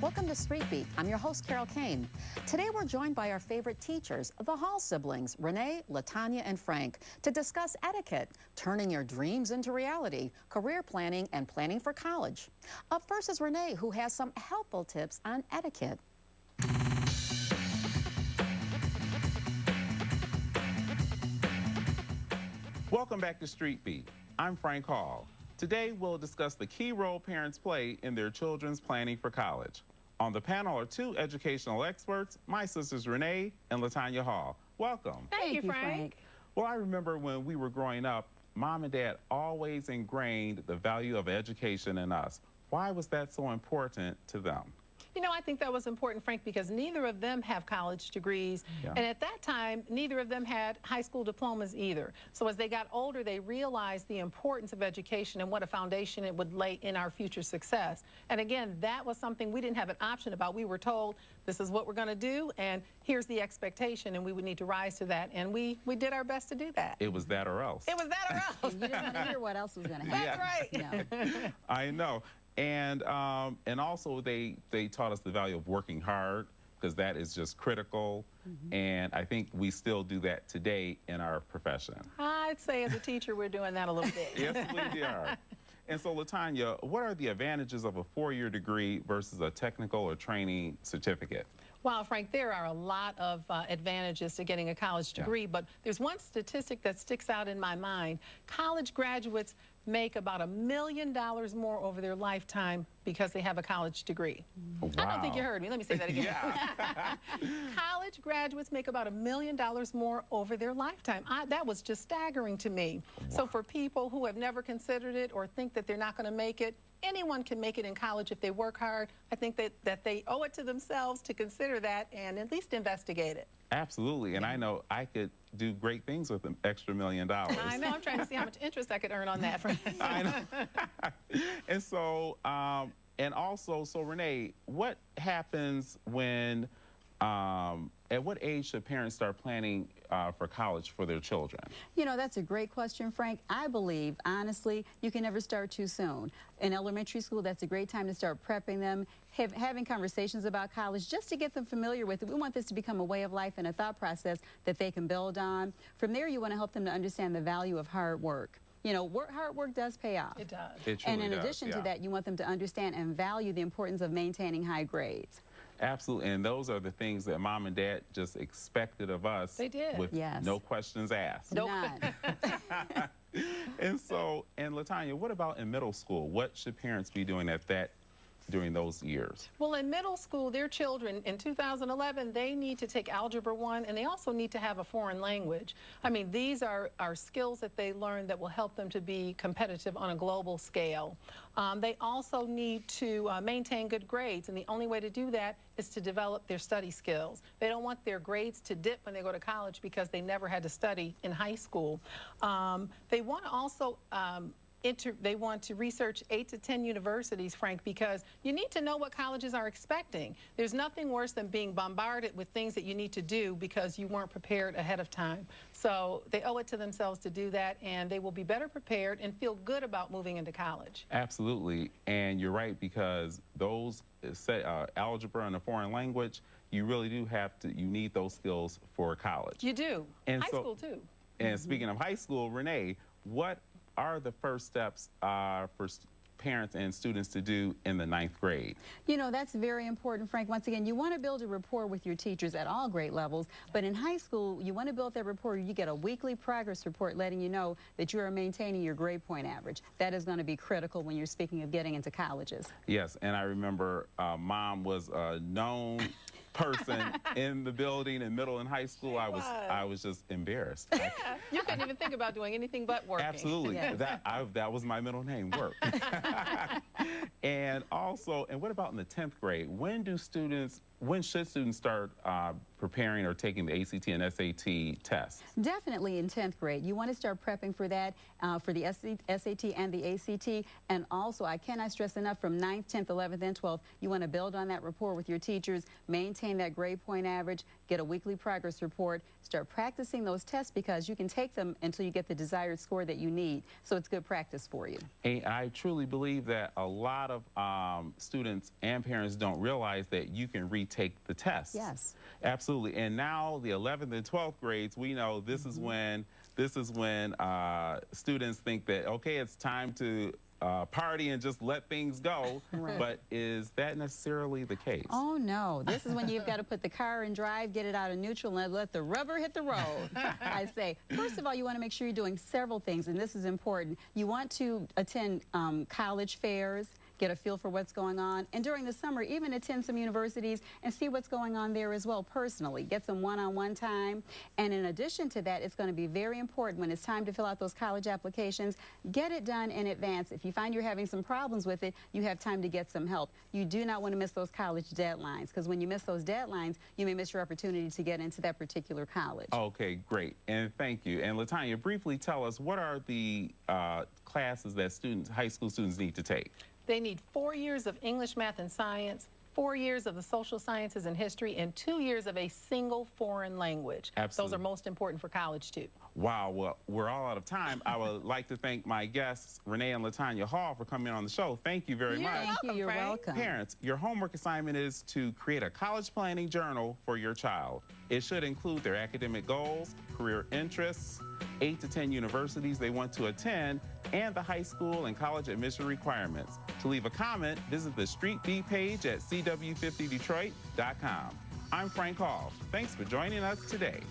Welcome to Street Beat. I'm your host, Cain. Today we're joined by our favorite teachers, the Hall siblings, Renee, LaTanya, and Frank, to discuss etiquette, turning your dreams into reality, career planning, and planning for college. Up first is Renee, who has some helpful tips on etiquette. Welcome back to Street Beat. I'm Frank Hall. Today we'll discuss the key role parents play in their children's planning for college. On the panel are two educational experts, my sisters Renee and LaTanya Hall. Welcome. Thank you, Frank. Well, I remember when we were growing up, Mom and Dad always ingrained the value of education in us. Why was that so important to them? You know, I think that was important, Frank, because neither of them have college degrees. Yeah. And at that time, neither of them had high school diplomas either. So as they got older, they realized the importance of education and what a foundation it would lay in our future success. And again, that was something we didn't have an option about. We were told, this is what we're going to do, and here's the expectation, and we would need to rise to that. And we did our best to do that. It was that or else. It was that or else. You didn't hear what else was going to happen. That's right. No. I know. And also they taught us the value of working hard, because that is just critical. And I think we still do that today in our profession. I'd say as a teacher, we're doing that a little bit. Yes, we are. And so, LaTanya, what are the advantages of a four-year degree versus a technical or training certificate? Wow, Frank, there are a lot of advantages to getting a college degree, but there's one statistic that sticks out in my mind. College graduates make about $1 million more over their lifetime because they have a college degree. Wow. I don't think you heard me. Let me say that again. Yeah. College graduates make about $1 million more over their lifetime. That was just staggering to me. Wow. So for people who have never considered it or think that they're not going to make it, anyone can make it in college if they work hard. I think that they owe it to themselves to consider that and at least investigate it. Absolutely. And I know I could do great things with an extra $1 million. I know. I'm trying to see how much interest I could earn on that. I know. And so, and also, so Renee, what happens when, at what age should parents start planning for college for their children? You know, that's a great question, Frank. I believe, honestly, you can never start too soon. In elementary school, that's a great time to start prepping them, having conversations about college, just to get them familiar with it. We want this to become a way of life and a thought process that they can build on. From there, you want to help them to understand the value of hard work. You know, hard work does pay off. It does. It truly and in does, addition yeah. to that, you want them to understand and value the importance of maintaining high grades. Absolutely, and those are the things that Mom and Dad just expected of us. They did. With Yes. no questions asked. Nope. None. And so, and LaTanya, what about in middle school? What should parents be doing during those years? Well, in middle school, their children, in 2011, they need to take Algebra 1, and they also need to have a foreign language. I mean, these are skills that they learn that will help them to be competitive on a global scale. They also need to maintain good grades, and the only way to do that is to develop their study skills. They don't want their grades to dip when they go to college because they never had to study in high school. They want to also they want to research 8 to 10 universities, Frank, because you need to know what colleges are expecting. There's nothing worse than being bombarded with things that you need to do because you weren't prepared ahead of time. So they owe it to themselves to do that, and they will be better prepared and feel good about moving into college. Absolutely, and you're right, because those algebra and a foreign language, you really do you need those skills for college. You do. And high school, too. And speaking of high school, Renee, what are the first steps for parents and students to do in the 9th grade? You know, that's very important, Frank. Once again, you want to build a rapport with your teachers at all grade levels, but in high school, you want to build that rapport. You get a weekly progress report letting you know that you are maintaining your grade point average. That is going to be critical when you're speaking of getting into colleges. Yes, and I remember Mom was a known person in the building in middle and high school. I was just embarrassed. Yeah, you couldn't even think about doing anything but working. Absolutely. Yes. That was my middle name, work. And also, and what about in the 10th grade? When should students start preparing or taking the ACT and SAT tests? Definitely in 10th grade. You want to start prepping for that, for the SAT and the ACT. And also, I cannot stress enough, from 9th, 10th, 11th, and 12th, you want to build on that rapport with your teachers, maintain maintain that grade point average, get a weekly progress report, start practicing those tests because you can take them until you get the desired score that you need. So it's good practice for you. And I truly believe that a lot of students and parents don't realize that you can retake the test. Yes. Absolutely. And now the 11th and 12th grades, we know this is when students think that, okay, it's time to party and just let things go. Right. But is that necessarily the case? Oh, no. This is when you've got to put the car in drive, get it out of neutral, and let the rubber hit the road, I say. First of all, you want to make sure you're doing several things, and this is important. You want to attend college fairs, get a feel for what's going on, and during the summer, even attend some universities and see what's going on there as well personally. Get some one-on-one time. And in addition to that, it's going to be very important when it's time to fill out those college applications, get it done in advance. If you find you're having some problems with it, you have time to get some help. You do not want to miss those college deadlines, because when you miss those deadlines, you may miss your opportunity to get into that particular college. Okay, great. And thank you. And LaTanya, briefly tell us, what are the classes that high school students need to take? They need 4 years of English, math, and science, 4 years of the social sciences and history, and 2 years of a single foreign language. Absolutely. Those are most important for college, too. Wow, well, we're all out of time. I would like to thank my guests, Renee and LaTanya Hall, for coming on the show. Thank you very much. Thank you. You're Frank. welcome. Parents, your homework assignment is to create a college planning journal for your child. It should include their academic goals, career interests, 8 to 10 universities they want to attend, and the high school and college admission requirements. To leave a comment, visit the Street B page at cw50detroit.com. I'm Frank Hall. Thanks for joining us today.